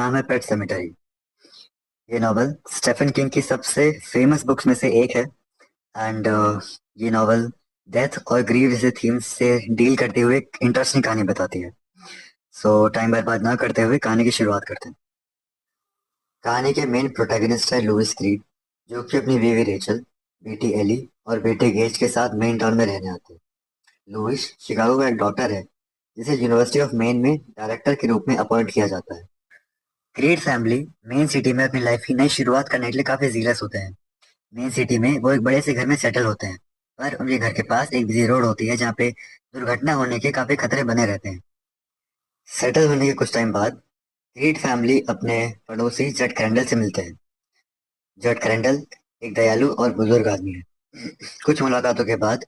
नाम है पेट सेमेटरी। ये नॉवल स्टेफन किंग की सबसे फेमस बुक्स में से एक है। एंड ये नॉवल डेथ और ग्रीव जैसे थीम्स से डील करते हुए एक इंटरेस्टिंग कहानी बताती है। सो टाइम बर्बाद ना करते हुए कहानी की शुरुआत करते हैं। कहानी के मेन प्रोटैगनिस्ट है लुइस क्रीड, जो कि अपनी बीवी रेचल, बेटी एली और बेटे गेज के साथ मेन टाउन में रहने आते हैं। लुइस शिकागो का एक डॉक्टर है, जिसे यूनिवर्सिटी ऑफ मेन में डायरेक्टर के रूप में अपॉइंट किया जाता है। क्रीड फैमिली मेन सिटी में अपनी लाइफ की नई शुरुआत करने के लिए काफी जीलस होते हैं। मेन सिटी में वो एक बड़े से घर में सेटल होते हैं, पर उनके घर के पास एक बिजी रोड होती है जहाँ पे दुर्घटना होने के काफी खतरे बने रहते हैं। सेटल होने के कुछ टाइम बाद रीड फैमिली अपने पड़ोसी जट कैंडल से मिलते हैं। जट कैंडल एक दयालु और बुजुर्ग आदमी है। कुछ मुलाकातों के बाद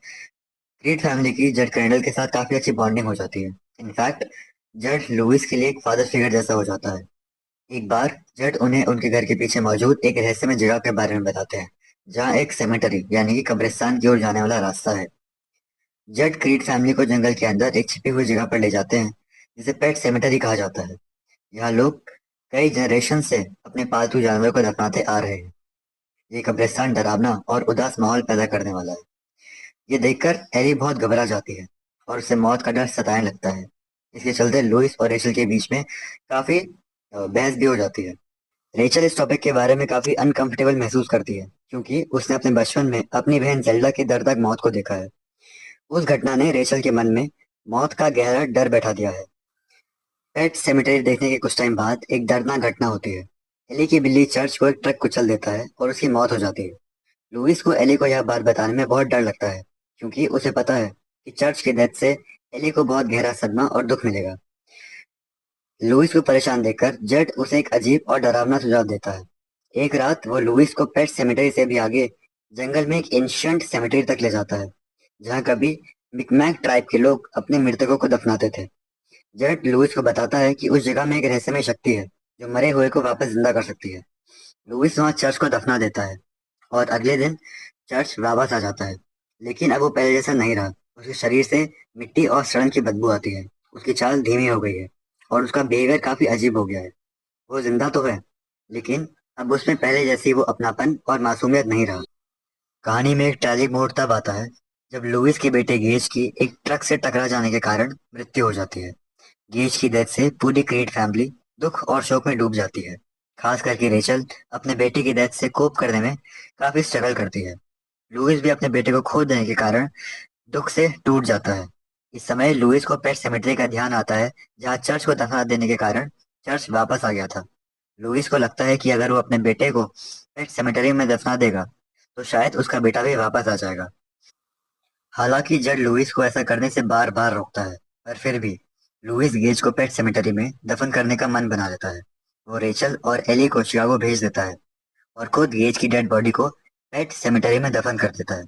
रीड फैमिली की जट कैंडल के साथ काफी अच्छी बॉन्डिंग हो जाती है। इनफैक्ट जट लुइस के लिए एक फादर फिगर जैसा हो जाता है। एक बार जट उन्हें उनके घर के पीछे मौजूद एक रहस्यमय जगह के बारे में बताते हैं, जहाँ एक सेमेटरी यानी कि कब्रिस्तान की ओर जाने वाला रास्ता है। जट क्रीड फैमिली को जंगल के अंदर एक छिपी हुई जगह पर ले जाते हैं, जिसे पेट सेमेटरी कहा जाता है। यहाँ लोग कई जनरेशन से अपने पालतू जानवरों को दफनाते आ रहे हैं। ये कब्रिस्तान डरावना और उदास माहौल पैदा करने वाला है। ये देखकर एली बहुत घबरा जाती है और उसे मौत का डर सताने लगता है। इसके चलते लुइस और रेचल के बीच में काफी बहस भी हो जाती है। रेचल इस टॉपिक के बारे में काफी अनकंफर्टेबल महसूस करती है, क्योंकि उसने अपने बचपन में अपनी बहन जेल्डा की दर्दनाक मौत को देखा है। उस घटना ने रेचल के मन में मौत का गहरा डर बैठा दिया है। पेट सेमेटरी देखने के कुछ टाइम बाद एक दर्दनाक घटना होती है। एली की बिल्ली चर्च को एक ट्रक कुचल देता है और उसकी मौत हो जाती है। लुइस को एली को यह बात बताने में बहुत डर लगता है, क्योंकि उसे पता है कि चर्च की डेथ से एली को बहुत गहरा सदमा और दुख मिलेगा। लुइस को परेशान देखकर जेड उसे एक अजीब और डरावना सुझाव देता है। एक रात वो लुइस को पेट सेमेटरी से भी आगे जंगल में एक एंशियंट सेमेटरी तक ले जाता है, जहाँ कभी मिकमैक ट्राइब के लोग अपने मृतकों को दफनाते थे। जेड लुइस को बताता है कि उस जगह में एक रहस्यमय शक्ति है, जो मरे हुए को वापस जिंदा कर सकती है। लुइस वहाँ चर्च को दफना देता है और अगले दिन चर्च वापस आ जाता है। लेकिन अब वो पहले जैसा नहीं रहा। उसके शरीर से मिट्टी और सड़न की बदबू आती है। उसकी चाल धीमी हो गई है और उसका बिहेवियर काफी अजीब हो गया है। वो जिंदा तो है, लेकिन अब उसमें पहले जैसी वो अपनापन और मासूमियत नहीं रहा। कहानी में एक ट्रैजिक मोड़ तब आता है जब लुइस के बेटे गेज की एक ट्रक से टकरा जाने के कारण मृत्यु हो जाती है। गेज की डेथ से पूरी क्रीड फैमिली दुख और शोक में डूब जाती है। खास करके रेचल अपने बेटे की डेथ से कोप करने में काफी स्ट्रगल करती है। लुइस भी अपने बेटे को खो देने के कारण दुख से टूट जाता है। इस समय लुइस को पेट सेमेट्री का ध्यान आता है, जहाँ चर्च को दफना देने के कारण चर्च वापस आ गया था। लुइस को लगता है कि अगर वो अपने बेटे को पेट सेमेटरी में दफना देगा, तो शायद उसका बेटा भी वापस आ जाएगा। हालांकि जड लुइस को ऐसा करने से बार बार रोकता है, पर फिर भी लुइस गेज को पेट सेमेटरी में दफन करने का मन बना लेता है। वो रेचल और एली को शिकागो भेज देता है और खुद गेज की डेड बॉडी को पेट सेमेटरी में दफन कर देता है।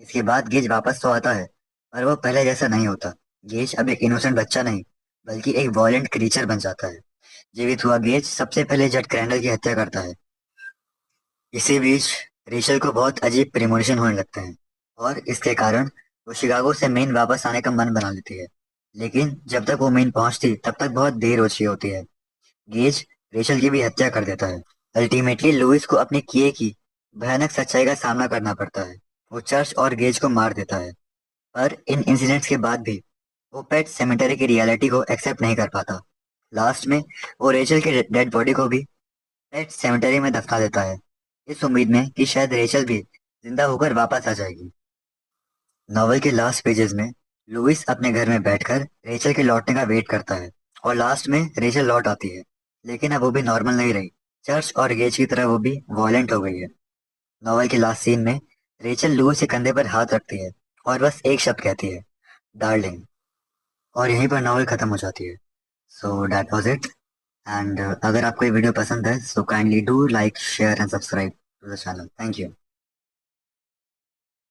इसके बाद गेज वापस तो आता है, पर वो पहले जैसा नहीं होता। गेज अब एक इनोसेंट बच्चा नहीं, बल्कि एक वॉयलेंट क्रीचर बन जाता है। जीवित हुआ गेज सबसे पहले जड क्रैंडल की हत्या करता है। इसी बीच रेचल को बहुत अजीब प्रेमोनिशन होने लगते हैं और इसके कारण वो शिकागो से मेन वापस आने का मन बना लेती है। लेकिन जब तक वो मेन पहुंचती तब तक बहुत देर हो चुकी होती है। गेज रेचल की भी हत्या कर देता है। अल्टीमेटली लुइस को अपने किए की भयानक सच्चाई का सामना करना पड़ता है। वो चर्च और गेज को मार देता है, पर इन इंसिडेंट्स के बाद भी वो पेट सेमेटरी की रियलिटी को एक्सेप्ट नहीं कर पाता। लास्ट में वो रेचल के डेड बॉडी को भी पेट सेमेटरी में दफना देता है, इस उम्मीद में कि शायद रेचल भी जिंदा होकर वापस आ जाएगी। नॉवल के लास्ट पेजेस में लुइस अपने घर में बैठकर रेचल के लौटने का वेट करता है और लास्ट में रेचल लौट आती है। लेकिन अब वो भी नॉर्मल नहीं रही। चर्च और गेज की तरह वो भी वॉयलेंट हो गई है। नॉवल के लास्ट सीन में रेचल लुइस के कंधे पर हाथ रखती है और बस एक शब्द कहती है, डार्लिंग। और यहीं पर नॉवल खत्म हो जाती है। So that was it. And अगर आपको ये वीडियो पसंद है, so kindly do like share and subscribe to the channel. Thank you.